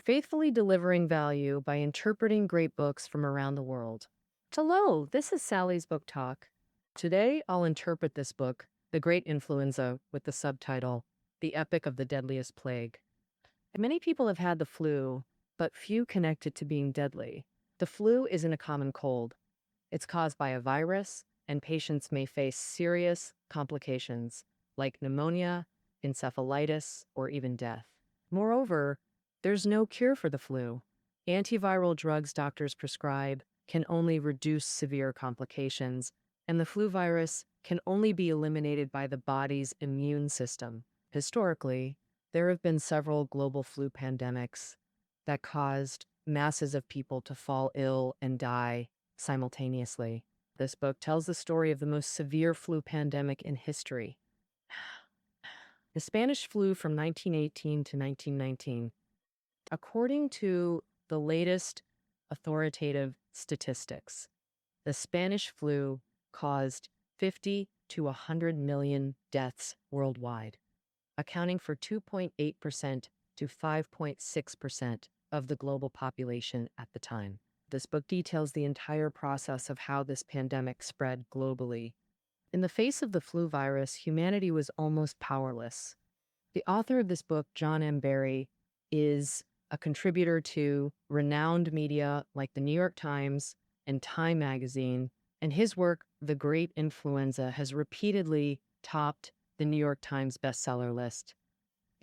faithfully delivering value by interpreting great books from around the world. Hello, this is Sally's Book Talk. Today, I'll interpret this book, The Great Influenza, with the subtitle, The Epic of the Deadliest Plague. Many people have had the flu, but few connect it to being deadly. The flu isn't a common cold. It's caused by a virus, and patients may face serious complications like pneumonia, encephalitis, or even death. Moreover, there's no cure for the flu. Antiviral drugs doctors prescribe can only reduce severe complications, and the flu virus can only be eliminated by the body's immune system. Historically, there have been several global flu pandemics that caused masses of people to fall ill and die simultaneously. This book tells the story of the most severe flu pandemic in history. The Spanish flu from 1918 to 1919. According to the latest authoritative statistics, the Spanish flu caused 50 to 100 million deaths worldwide, accounting for 2.8% to 5.6% of the global population at the time. This book details the entire process of how this pandemic spread globally. In the face of the flu virus, humanity was almost powerless. The author of this book, John M. Barry, is a contributor to renowned media like the New York Times and Time magazine, and his work, The Great Influenza, has repeatedly topped the New York Times bestseller list.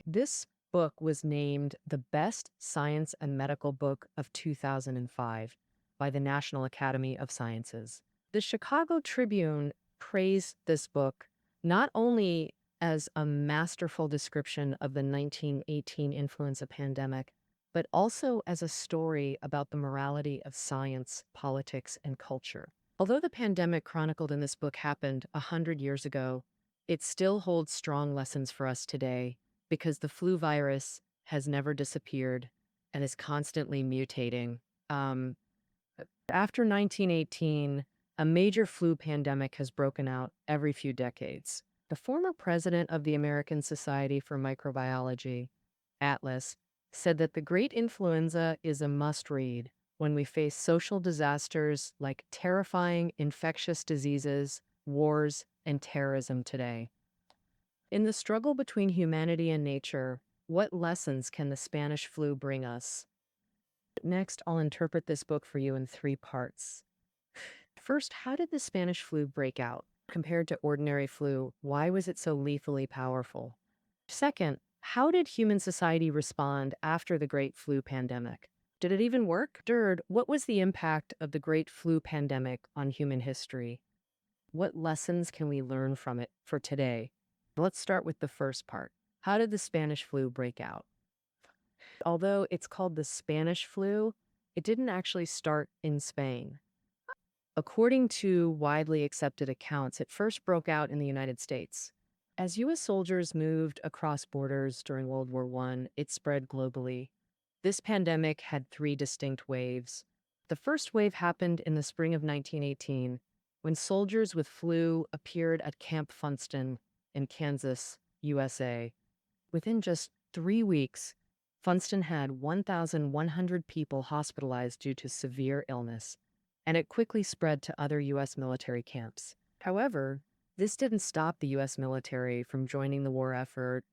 This book was named the best science and medical book of 2005 by the National Academy of Sciences. The Chicago Tribune praised this book not only as a masterful description of the 1918 influenza pandemic, but also as a story about the morality of science, politics, and culture. Although the pandemic chronicled in this book happened 100 years ago, it still holds strong lessons for us today because the flu virus has never disappeared and is constantly mutating. After 1918, a major flu pandemic has broken out every few decades. The former president of the American Society for Microbiology, Atlas, said that The Great Influenza is a must-read when we face social disasters like terrifying infectious diseases, wars, and terrorism today. In the struggle between humanity and nature, what lessons can the Spanish flu bring us? Next, I'll interpret this book for you in 3 parts. First, how did the Spanish flu break out? Compared to ordinary flu, why was it so lethally powerful? Second, how did human society respond after the Great Flu pandemic? Did it even work? Third, what was the impact of the Great Flu pandemic on human history? What lessons can we learn from it for today? Let's start with the first part. How did the Spanish flu break out? Although it's called the Spanish flu, it didn't actually start in Spain. According to widely accepted accounts, it first broke out in the United States. As U.S. soldiers moved across borders during World War I, it spread globally. This pandemic had 3 distinct waves. The first wave happened in the spring of 1918, when soldiers with flu appeared at Camp Funston in Kansas, USA. Within just 3 weeks, Funston had 1,100 people hospitalized due to severe illness, and it quickly spread to other U.S. military camps. However, this didn't stop the U.S. military from joining the war effort.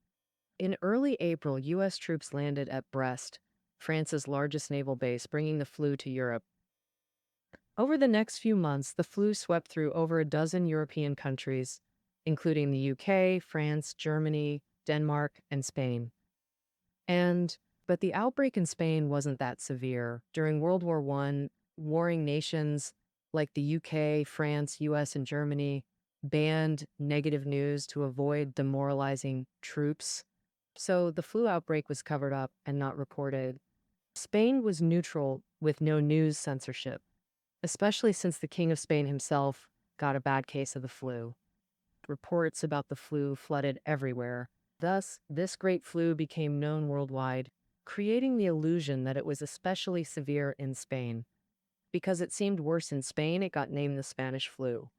In early April, U.S. troops landed at Brest, France's largest naval base, bringing the flu to Europe. Over the next few months, the flu swept through over a dozen European countries, including the UK, France, Germany, Denmark, and Spain. But the outbreak in Spain wasn't that severe. During World War I, warring nations like the UK, France, US, and Germany banned negative news to avoid demoralizing troops. So the flu outbreak was covered up and not reported. Spain was neutral with no news censorship, especially since the King of Spain himself got a bad case of the flu. Reports about the flu flooded everywhere. Thus, this great flu became known worldwide, creating the illusion that it was especially severe in Spain. Because it seemed worse in Spain, it got named the Spanish flu.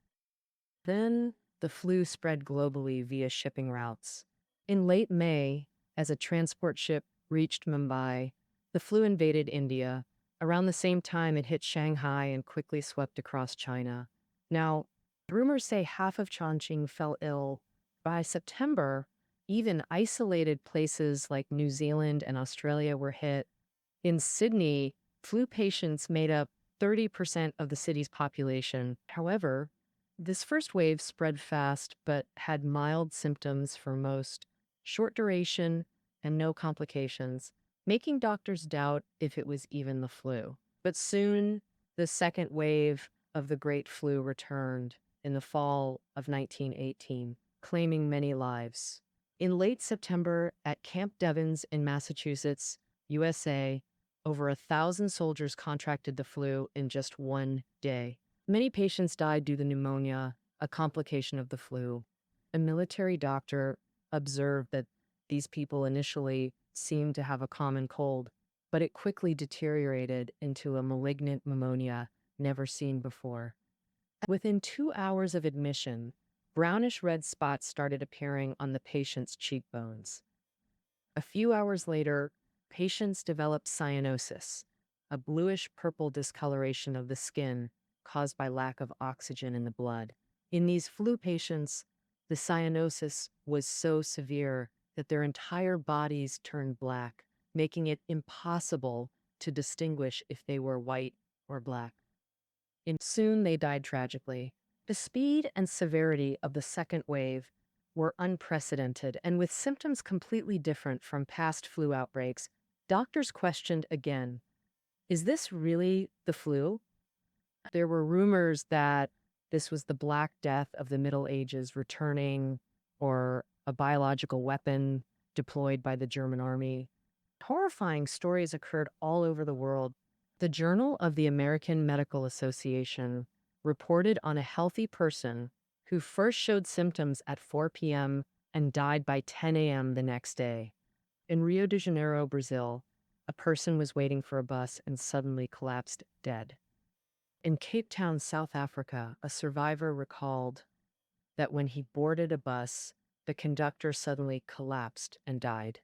Then, the flu spread globally via shipping routes. In late May, as a transport ship reached Mumbai, The flu invaded India. Around the same time, it hit Shanghai and quickly swept across China. Now, rumors say half of Chongqing fell ill. By September, even isolated places like New Zealand and Australia were hit. In Sydney, flu patients made up 30% of the city's population. However, this first wave spread fast but had mild symptoms for most, short duration, and no complications, making doctors doubt if it was even the flu. But soon, the second wave of the Great Flu returned in the fall of 1918, claiming many lives. In late September, at Camp Devens in Massachusetts, USA, over 1,000 soldiers contracted the flu in just one day. Many patients died due to pneumonia, a complication of the flu. A military doctor observed that these people initially seemed to have a common cold, but it quickly deteriorated into a malignant pneumonia never seen before. Within 2 hours of admission, brownish red spots started appearing on the patient's cheekbones. A few hours later, patients developed cyanosis, a bluish-purple discoloration of the skin caused by lack of oxygen in the blood. In these flu patients, the cyanosis was so severe that their entire bodies turned black, making it impossible to distinguish if they were white or black. And soon they died tragically. The speed and severity of the second wave were unprecedented, and with symptoms completely different from past flu outbreaks, doctors questioned again, is this really the flu? There were rumors that this was the Black Death of the Middle Ages returning, or a biological weapon deployed by the German army. Horrifying stories occurred all over the world. The Journal of the American Medical Association reported on a healthy person who first showed symptoms at 4 p.m. and died by 10 a.m. the next day. In Rio de Janeiro, Brazil, a person was waiting for a bus and suddenly collapsed dead. In Cape Town, South Africa, a survivor recalled that when he boarded a bus, the conductor suddenly collapsed and died.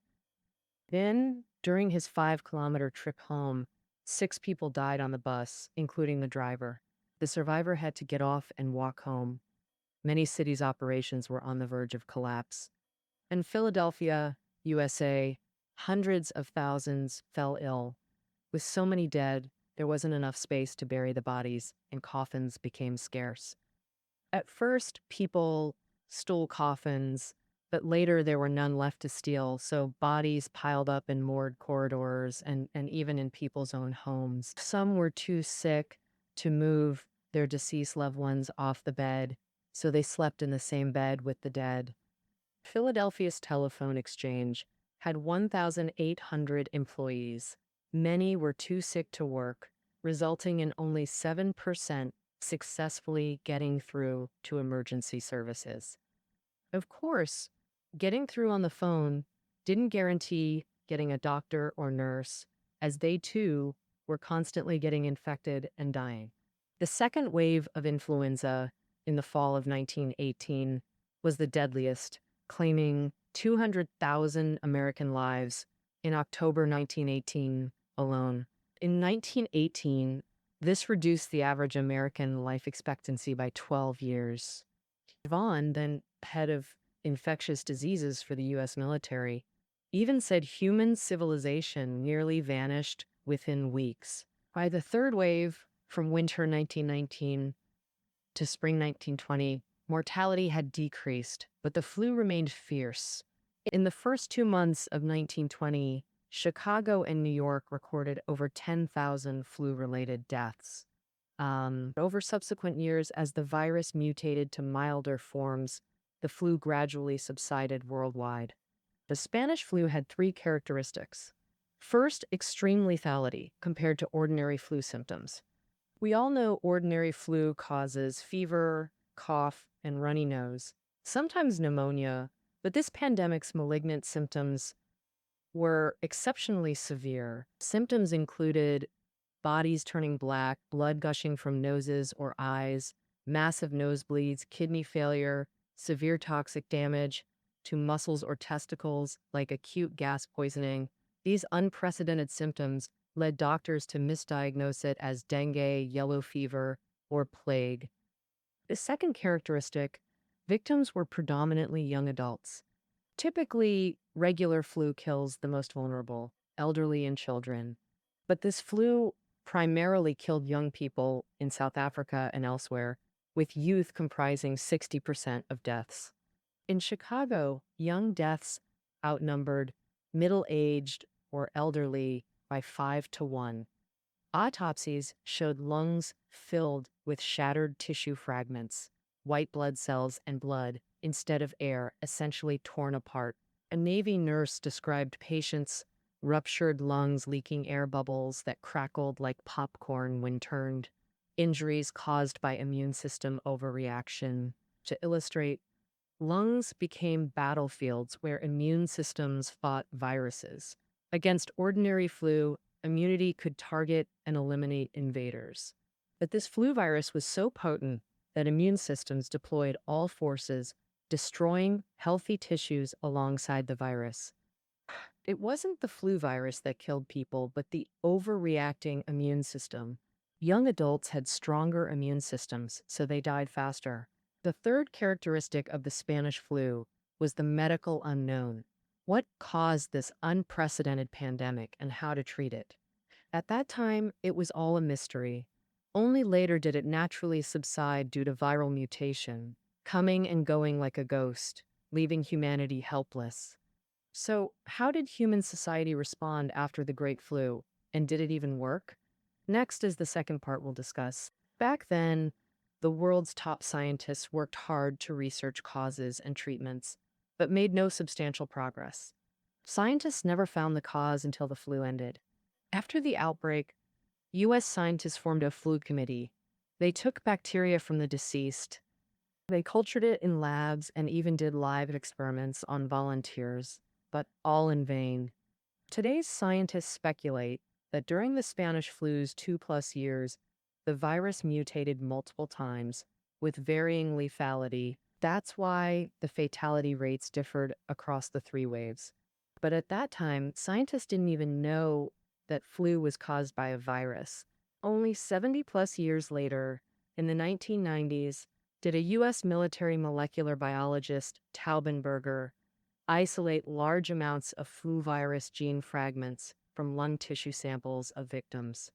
Then, during his 5-kilometer trip home, 6 people died on the bus, including the driver. The survivor had to get off and walk home. Many cities' operations were on the verge of collapse. In Philadelphia, USA, hundreds of thousands fell ill. With so many dead, there wasn't enough space to bury the bodies, and coffins became scarce. At first, people stole coffins, but later there were none left to steal, so bodies piled up in moored corridors and even in people's own homes. Some were too sick to move their deceased loved ones off the bed, so they slept in the same bed with the dead. Philadelphia's telephone exchange had 1,800 employees. Many were too sick to work, resulting in only 7% successfully getting through to emergency services. Of course, getting through on the phone didn't guarantee getting a doctor or nurse, as they too were constantly getting infected and dying. The second wave of influenza in the fall of 1918 was the deadliest, claiming 200,000 American lives in October 1918 alone. In 1918, this reduced the average American life expectancy by 12 years. Vaughn, then head of infectious diseases for the U.S. military, even said human civilization nearly vanished within weeks. By the third wave, from winter 1919 to spring 1920, mortality had decreased, but the flu remained fierce. In the first 2 months of 1920, Chicago and New York recorded over 10,000 flu-related deaths. Over subsequent years, as the virus mutated to milder forms, the flu gradually subsided worldwide. The Spanish flu had 3 characteristics. First, extreme lethality compared to ordinary flu symptoms. We all know ordinary flu causes fever, cough, and runny nose, sometimes pneumonia, but this pandemic's malignant symptoms were exceptionally severe. Symptoms included bodies turning black, blood gushing from noses or eyes, massive nosebleeds, kidney failure, severe toxic damage to muscles or testicles like acute gas poisoning, These unprecedented symptoms led doctors to misdiagnose it as dengue, yellow fever, or plague. The second characteristic, victims were predominantly young adults. Typically, regular flu kills the most vulnerable, elderly and children. But this flu primarily killed young people in South Africa and elsewhere, with youth comprising 60% of deaths. In Chicago, young deaths outnumbered middle aged or elderly by 5 to 1. Autopsies showed lungs filled with shattered tissue fragments, white blood cells, and blood instead of air, essentially torn apart. A Navy nurse described patients' ruptured lungs leaking air bubbles that crackled like popcorn when turned, injuries caused by immune system overreaction. To illustrate, lungs became battlefields where immune systems fought viruses. Against ordinary flu, immunity could target and eliminate invaders. But this flu virus was so potent that immune systems deployed all forces, destroying healthy tissues alongside the virus. It wasn't the flu virus that killed people, but the overreacting immune system. Young adults had stronger immune systems, so they died faster. The third characteristic of the Spanish flu was the medical unknown. What caused this unprecedented pandemic and how to treat it? At that time, it was all a mystery. Only later did it naturally subside due to viral mutation, coming and going like a ghost, leaving humanity helpless. So, how did human society respond after the Great Flu? And did it even work? Next is the second part we'll discuss. Back then, the world's top scientists worked hard to research causes and treatments, but made no substantial progress. Scientists never found the cause until the flu ended. After the outbreak, U.S. scientists formed a flu committee. They took bacteria from the deceased. They cultured it in labs and even did live experiments on volunteers, but all in vain. Today's scientists speculate that during the Spanish flu's 2+ years, the virus mutated multiple times with varying lethality. That's why the fatality rates differed across the 3 waves. But at that time, scientists didn't even know that flu was caused by a virus. Only 70+ years later, in the 1990s, did a U.S. military molecular biologist, Taubenberger, isolate large amounts of flu virus gene fragments from lung tissue samples of victims.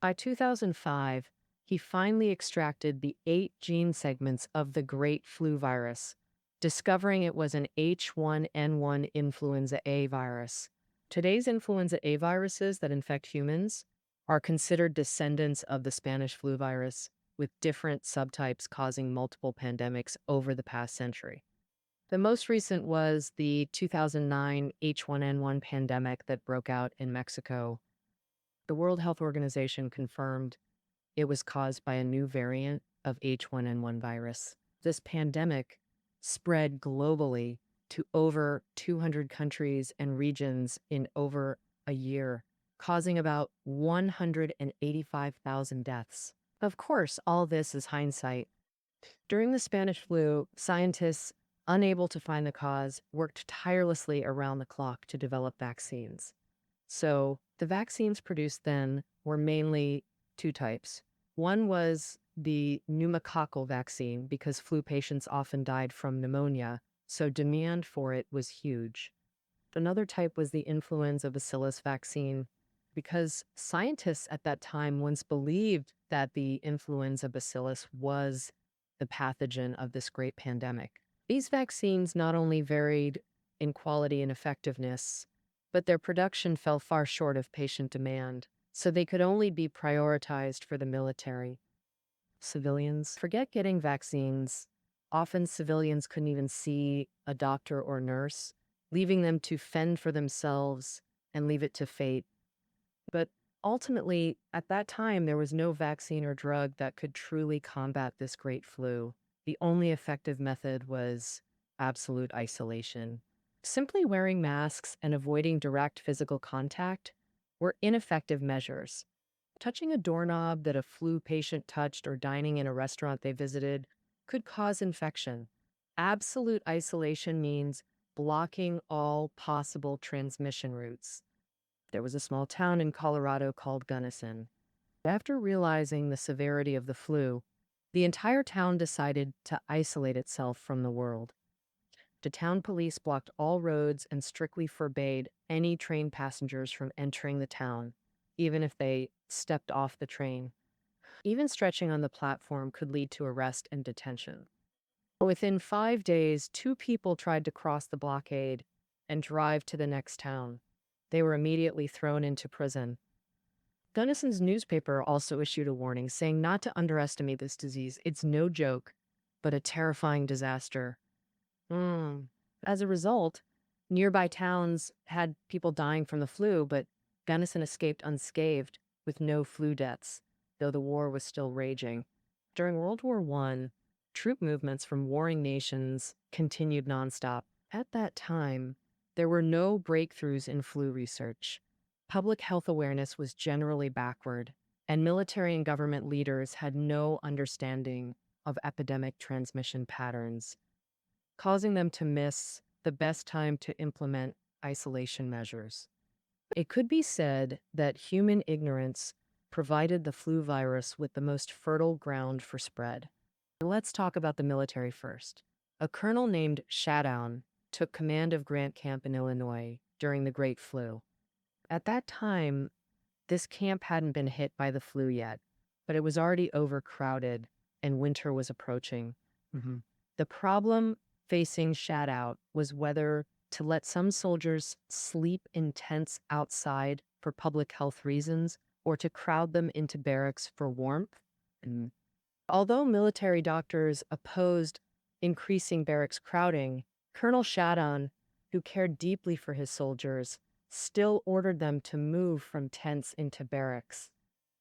By 2005, he finally extracted the 8 gene segments of the Great Flu virus, discovering it was an H1N1 influenza A virus. Today's influenza A viruses that infect humans are considered descendants of the Spanish flu virus, with different subtypes causing multiple pandemics over the past century. The most recent was the 2009 H1N1 pandemic that broke out in Mexico. The World Health Organization confirmed it was caused by a new variant of H1N1 virus. This pandemic spread globally to over 200 countries and regions in over a year, causing about 185,000 deaths. Of course, all this is hindsight. During the Spanish flu, scientists, unable to find the cause, worked tirelessly around the clock to develop vaccines. So, the vaccines produced then were mainly 2 types. One was the pneumococcal vaccine because flu patients often died from pneumonia, so demand for it was huge. Another type was the influenza bacillus vaccine because scientists at that time once believed that the influenza bacillus was the pathogen of this great pandemic. These vaccines not only varied in quality and effectiveness, but their production fell far short of patient demand, so they could only be prioritized for the military. Civilians, forget getting vaccines. Often civilians couldn't even see a doctor or nurse, leaving them to fend for themselves and leave it to fate. But ultimately, at that time, there was no vaccine or drug that could truly combat this great flu. The only effective method was absolute isolation. Simply wearing masks and avoiding direct physical contact were ineffective measures. Touching a doorknob that a flu patient touched or dining in a restaurant they visited could cause infection. Absolute isolation means blocking all possible transmission routes. There was a small town in Colorado called Gunnison. After realizing the severity of the flu, the entire town decided to isolate itself from the world. The town police blocked all roads and strictly forbade any train passengers from entering the town, even if they stepped off the train. Even stretching on the platform could lead to arrest and detention. Within 5 days, two people tried to cross the blockade and drive to the next town. They were immediately thrown into prison. Gunnison's newspaper also issued a warning saying not to underestimate this disease. It's no joke, but a terrifying disaster. As a result, nearby towns had people dying from the flu, but Gunnison escaped unscathed with no flu deaths, though the war was still raging. During World War I, troop movements from warring nations continued nonstop. At that time, there were no breakthroughs in flu research. Public health awareness was generally backward, and military and government leaders had no understanding of epidemic transmission patterns, causing them to miss the best time to implement isolation measures. It could be said that human ignorance provided the flu virus with the most fertile ground for spread. Let's talk about the military first. A colonel named Shadown took command of Grant Camp in Illinois during the Great Flu. At that time, this camp hadn't been hit by the flu yet, but it was already overcrowded and winter was approaching. The problem facing Shadow was whether to let some soldiers sleep in tents outside for public health reasons or to crowd them into barracks for warmth. Although military doctors opposed increasing barracks crowding, Colonel Shadown, who cared deeply for his soldiers, still ordered them to move from tents into barracks.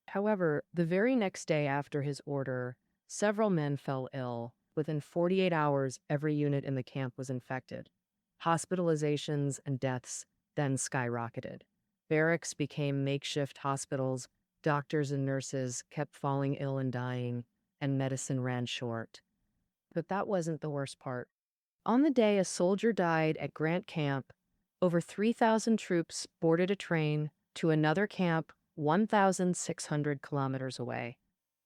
However, the very next day after his order, several men fell ill. Within 48 hours, every unit in the camp was infected. Hospitalizations and deaths then skyrocketed. Barracks became makeshift hospitals, doctors and nurses kept falling ill and dying, and medicine ran short. But that wasn't the worst part. On the day a soldier died at Grant Camp, over 3,000 troops boarded a train to another camp 1,600 kilometers away.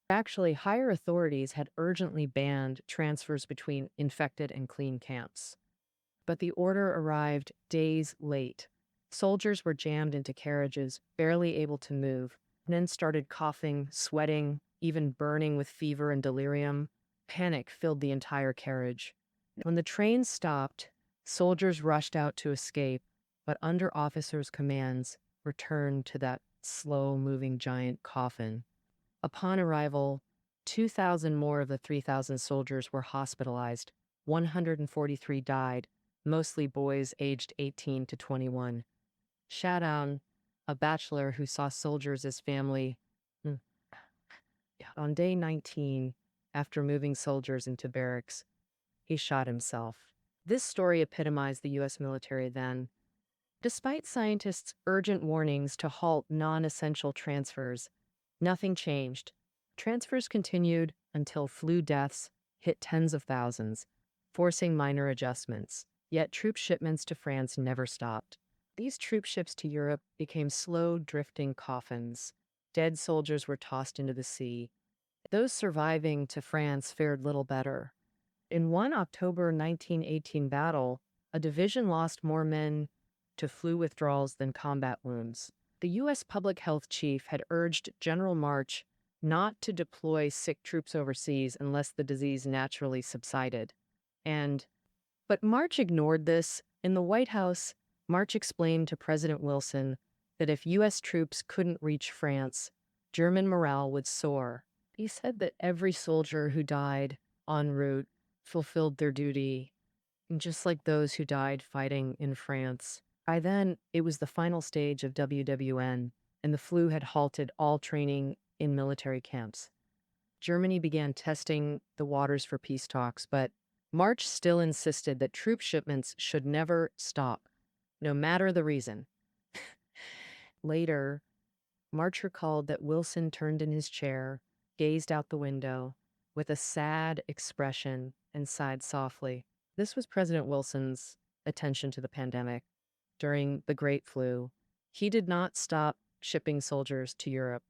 Actually, higher authorities had urgently banned transfers between infected and clean camps. But the order arrived days late. Soldiers were jammed into carriages, barely able to move. Men started coughing, sweating, even burning with fever and delirium. Panic filled the entire carriage. When the train stopped, soldiers rushed out to escape, but under officers' commands, returned to that slow-moving giant coffin. Upon arrival, 2,000 more of the 3,000 soldiers were hospitalized. 143 died, mostly boys aged 18 to 21. Shadown, a bachelor who saw soldiers as family, on day 19, after moving soldiers into barracks, he shot himself. This story epitomized the U.S. military then. Despite scientists' urgent warnings to halt non-essential transfers, nothing changed. Transfers continued until flu deaths hit tens of thousands, forcing minor adjustments. Yet troop shipments to France never stopped. These troop ships to Europe became slow, drifting coffins. Dead soldiers were tossed into the sea. Those surviving to France fared little better. In one October 1918 battle, a division lost more men to flu withdrawals than combat wounds. The U.S. public health chief had urged General March not to deploy sick troops overseas unless the disease naturally subsided. But March ignored this. In the White House, March explained to President Wilson that if U.S. troops couldn't reach France, German morale would soar. He said that every soldier who died en route fulfilled their duty, just like those who died fighting in France. By then, it was the final stage of WWN, and the flu had halted all training in military camps. Germany began testing the waters for peace talks, but March still insisted that troop shipments should never stop, no matter the reason. Later, March recalled that Wilson turned in his chair, gazed out the window with a sad expression, and sighed softly. This was President Wilson's attention to the pandemic during the Great Flu. He did not stop shipping soldiers to Europe.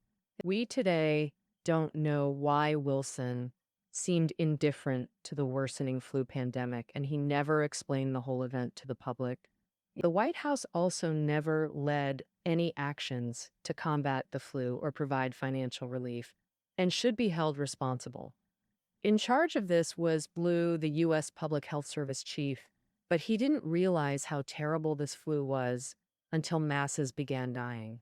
We today don't know why Wilson seemed indifferent to the worsening flu pandemic, and he never explained the whole event to the public. The White House also never led any actions to combat the flu or provide financial relief, and should be held responsible. In charge of this was Blue, the U.S. Public Health Service chief, but he didn't realize how terrible this flu was until masses began dying.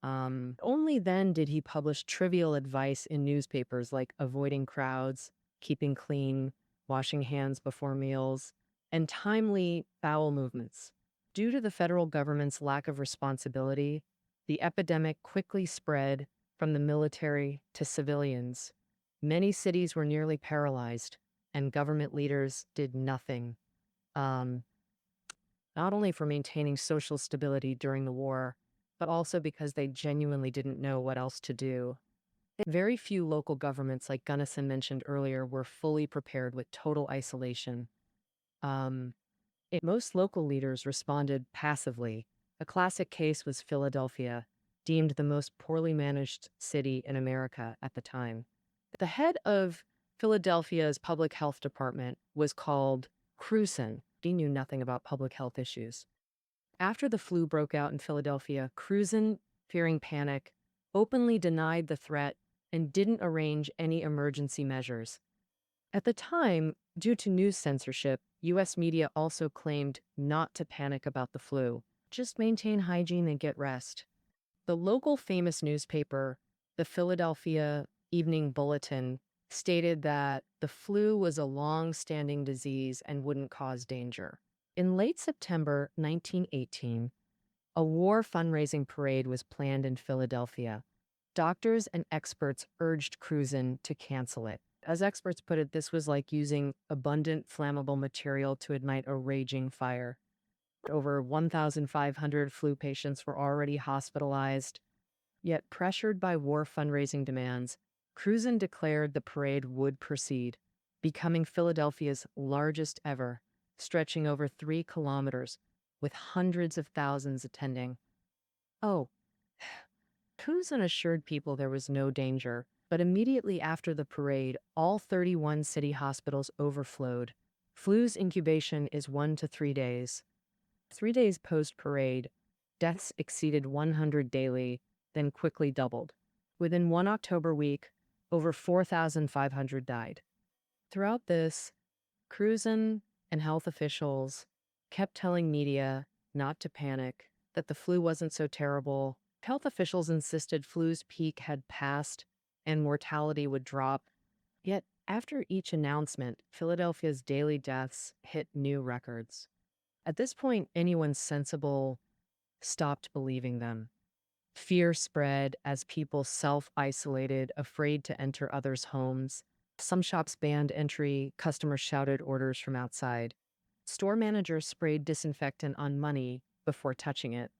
Only then did he publish trivial advice in newspapers like avoiding crowds, keeping clean, washing hands before meals, and timely bowel movements. Due to the federal government's lack of responsibility, the epidemic quickly spread from the military to civilians. Many cities were nearly paralyzed, and government leaders did nothing. Um, Not only for maintaining social stability during the war, but also because they genuinely didn't know what else to do. Very few local governments, like Gunnison mentioned earlier, were fully prepared with total isolation. Um, Most local leaders responded passively. A classic case was Philadelphia, deemed the most poorly managed city in America at the time. The head of Philadelphia's public health department was called Crewson. He knew nothing about public health issues. After the flu broke out in Philadelphia, Crewson, fearing panic, openly denied the threat and didn't arrange any emergency measures. At the time, due to news censorship, U.S. media also claimed not to panic about the flu, just maintain hygiene and get rest. The local famous newspaper, the Philadelphia Evening Bulletin, stated that the flu was a long-standing disease and wouldn't cause danger. In late September 1918, a war fundraising parade was planned in Philadelphia. Doctors and experts urged Crewson to cancel it. As experts put it, this was like using abundant flammable material to ignite a raging fire. Over 1,500 flu patients were already hospitalized. Yet, pressured by war fundraising demands, Crewson declared the parade would proceed, becoming Philadelphia's largest ever, stretching over 3 kilometers, with hundreds of thousands attending. Oh, Crewson assured people there was no danger, but immediately after the parade, all 31 city hospitals overflowed. Flu's incubation is 1 to 3 days. 3 days post-parade, deaths exceeded 100 daily, then quickly doubled. Within one October week, over 4,500 died. Throughout this, Crewson and health officials kept telling media not to panic, that the flu wasn't so terrible. Health officials insisted flu's peak had passed and mortality would drop. Yet, after each announcement, Philadelphia's daily deaths hit new records. At this point, anyone sensible stopped believing them. Fear spread as people self-isolated, afraid to enter others' homes. Some shops banned entry, customers shouted orders from outside. Store managers sprayed disinfectant on money before touching it.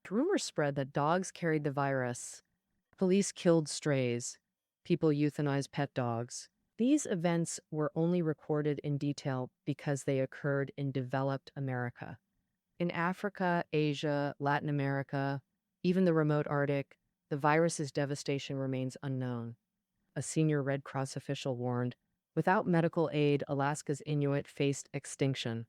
Rumors spread that dogs carried the virus. Police killed strays. People euthanized pet dogs. These events were only recorded in detail because they occurred in developed America. In Africa, Asia, Latin America, even the remote Arctic, the virus's devastation remains unknown. A senior Red Cross official warned, without medical aid, Alaska's Inuit faced extinction.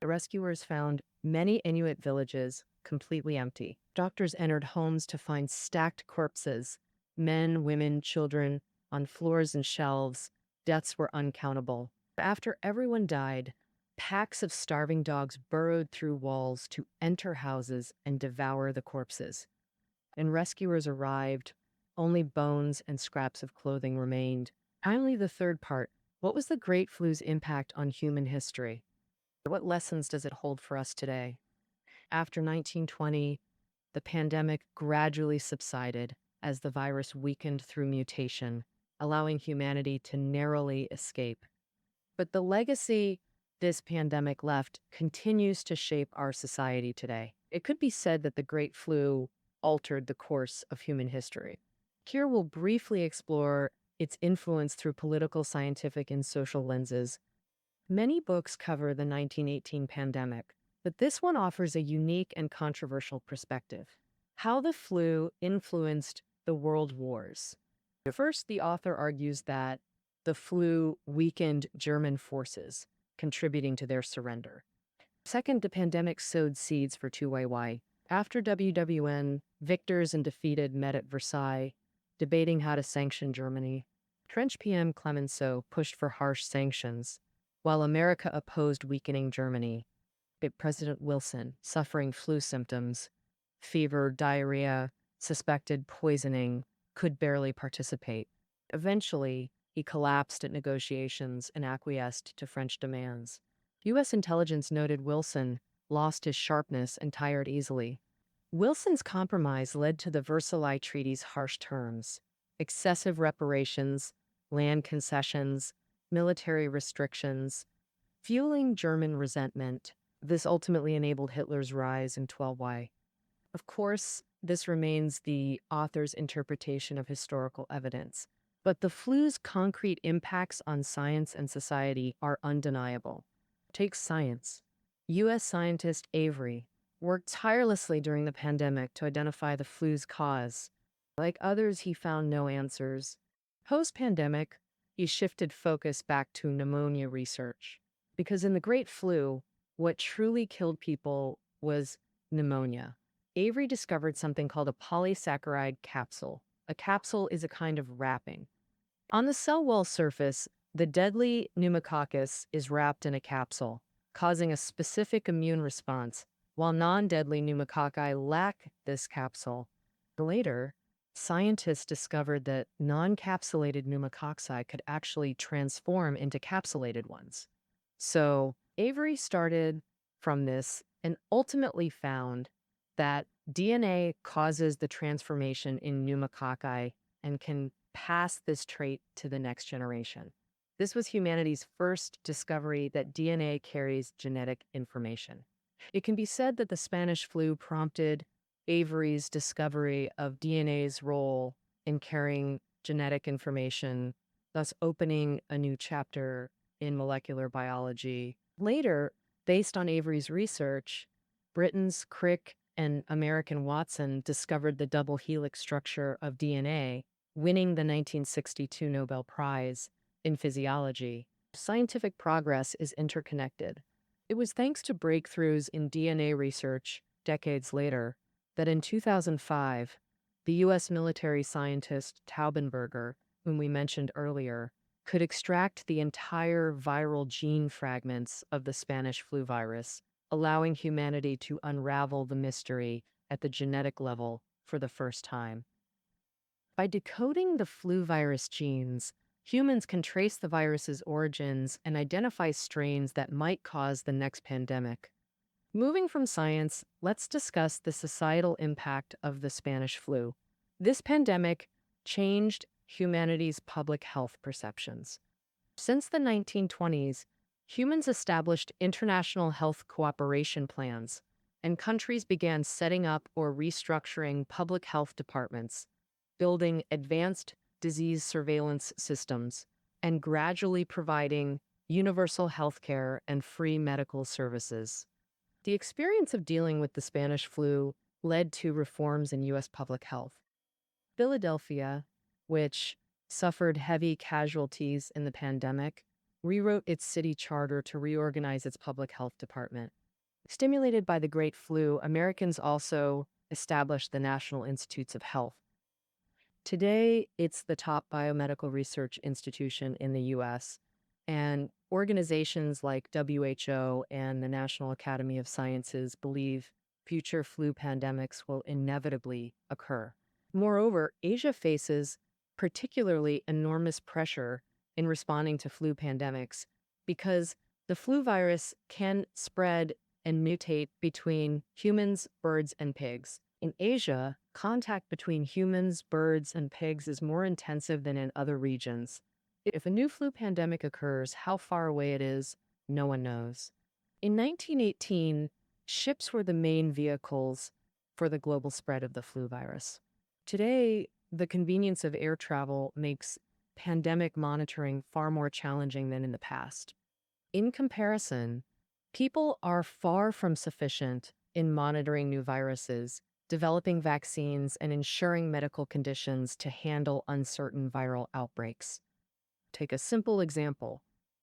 The rescuers found many Inuit villages completely empty. Doctors entered homes to find stacked corpses, men, women, children, on floors and shelves. Deaths were uncountable. After everyone died, packs of starving dogs burrowed through walls to enter houses and devour the corpses. When rescuers arrived, only bones and scraps of clothing remained. Finally, the third part. What was the Great Flu's impact on human history? What lessons does it hold for us today? After 1920, the pandemic gradually subsided as the virus weakened through mutation, allowing humanity to narrowly escape. But the legacy this pandemic left continues to shape our society today. It could be said that the Great Flu altered the course of human history. Here we'll briefly explore its influence through political, scientific, and social lenses. Many books cover the 1918 pandemic, but this one offers a unique and controversial perspective. How the flu influenced the world wars. First, the author argues that the flu weakened German forces, contributing to their surrender. Second, the pandemic sowed seeds for 2YY. After WWN, victors and defeated met at Versailles, debating how to sanction Germany. French PM Clemenceau pushed for harsh sanctions, while America opposed weakening Germany. President Wilson, suffering flu symptoms, fever, diarrhea, suspected poisoning, could barely participate. Eventually, he collapsed at negotiations and acquiesced to French demands. U.S. intelligence noted Wilson lost his sharpness and tired easily. Wilson's compromise led to the Versailles Treaty's harsh terms: excessive reparations, land concessions, military restrictions, fueling German resentment. This ultimately enabled Hitler's rise in 12Y. Of course, this remains the author's interpretation of historical evidence, but the flu's concrete impacts on science and society are undeniable. Take science. U.S. scientist Avery worked tirelessly during the pandemic to identify the flu's cause. Like others, he found no answers. Post-pandemic, he shifted focus back to pneumonia research. Because in the Great Flu, what truly killed people was pneumonia. Avery discovered something called a polysaccharide capsule. A capsule is a kind of wrapping. On the cell wall surface, the deadly pneumococcus is wrapped in a capsule, causing a specific immune response, while non-deadly pneumococci lack this capsule. Later, scientists discovered that non-capsulated pneumococci could actually transform into capsulated ones. So Avery started from this and ultimately found that DNA causes the transformation in pneumococci and can pass this trait to the next generation. This was humanity's first discovery that DNA carries genetic information. It can be said that the Spanish flu prompted Avery's discovery of DNA's role in carrying genetic information, thus opening a new chapter in molecular biology. Later, based on Avery's research, Britain's Crick and American Watson discovered the double helix structure of DNA, winning the 1962 Nobel Prize in physiology. Scientific progress is interconnected. It was thanks to breakthroughs in DNA research decades later that in 2005, the U.S. military scientist Taubenberger, whom we mentioned earlier, could extract the entire viral gene fragments of the Spanish flu virus, allowing humanity to unravel the mystery at the genetic level for the first time. By decoding the flu virus genes, humans can trace the virus's origins and identify strains that might cause the next pandemic. Moving from science, let's discuss the societal impact of the Spanish flu. This pandemic changed humanity's public health perceptions. Since the 1920s, humans established international health cooperation plans, and countries began setting up or restructuring public health departments, building advanced disease surveillance systems, and gradually providing universal health care and free medical services. The experience of dealing with the Spanish flu led to reforms in U.S. public health. Philadelphia, which suffered heavy casualties in the pandemic, rewrote its city charter to reorganize its public health department. Stimulated by the Great Flu, Americans also established the National Institutes of Health. Today, it's the top biomedical research institution in the U.S., and organizations like WHO and the National Academy of Sciences believe future flu pandemics will inevitably occur. Moreover, Asia faces particularly enormous pressure in responding to flu pandemics because the flu virus can spread and mutate between humans, birds, and pigs. In Asia, contact between humans, birds, and pigs is more intensive than in other regions. If a new flu pandemic occurs, how far away it is, no one knows. In 1918, ships were the main vehicles for the global spread of the flu virus. Today, the convenience of air travel makes pandemic monitoring far more challenging than in the past. In comparison, people are far from sufficient in monitoring new viruses, developing vaccines, and ensuring medical conditions to handle uncertain viral outbreaks. Take a simple example.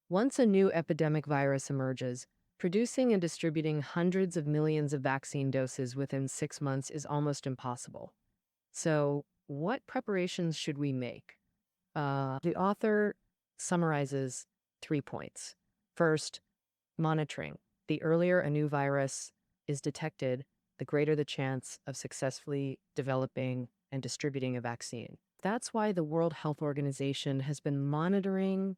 Once a new epidemic virus emerges, producing and distributing hundreds of millions of vaccine doses within 6 months is almost impossible. So, what preparations should we make? The author summarizes 3 points. First, monitoring. The earlier a new virus is detected, the greater the chance of successfully developing and distributing a vaccine. That's why the World Health Organization has been monitoring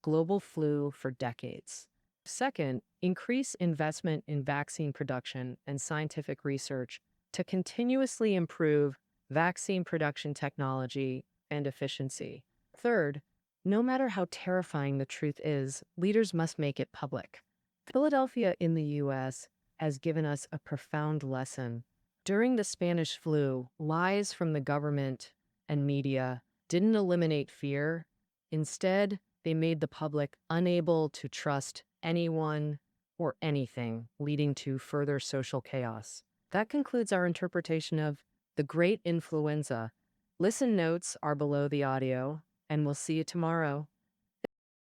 global flu for decades. Second, increase investment in vaccine production and scientific research to continuously improve vaccine production technology and efficiency. Third, no matter how terrifying the truth is, leaders must make it public. Philadelphia in the U.S. has given us a profound lesson. During the Spanish flu, lies from the government and media didn't eliminate fear. Instead, they made the public unable to trust anyone or anything, leading to further social chaos. That concludes our interpretation of the Great Influenza. Listen notes are below the audio, and we'll see you tomorrow.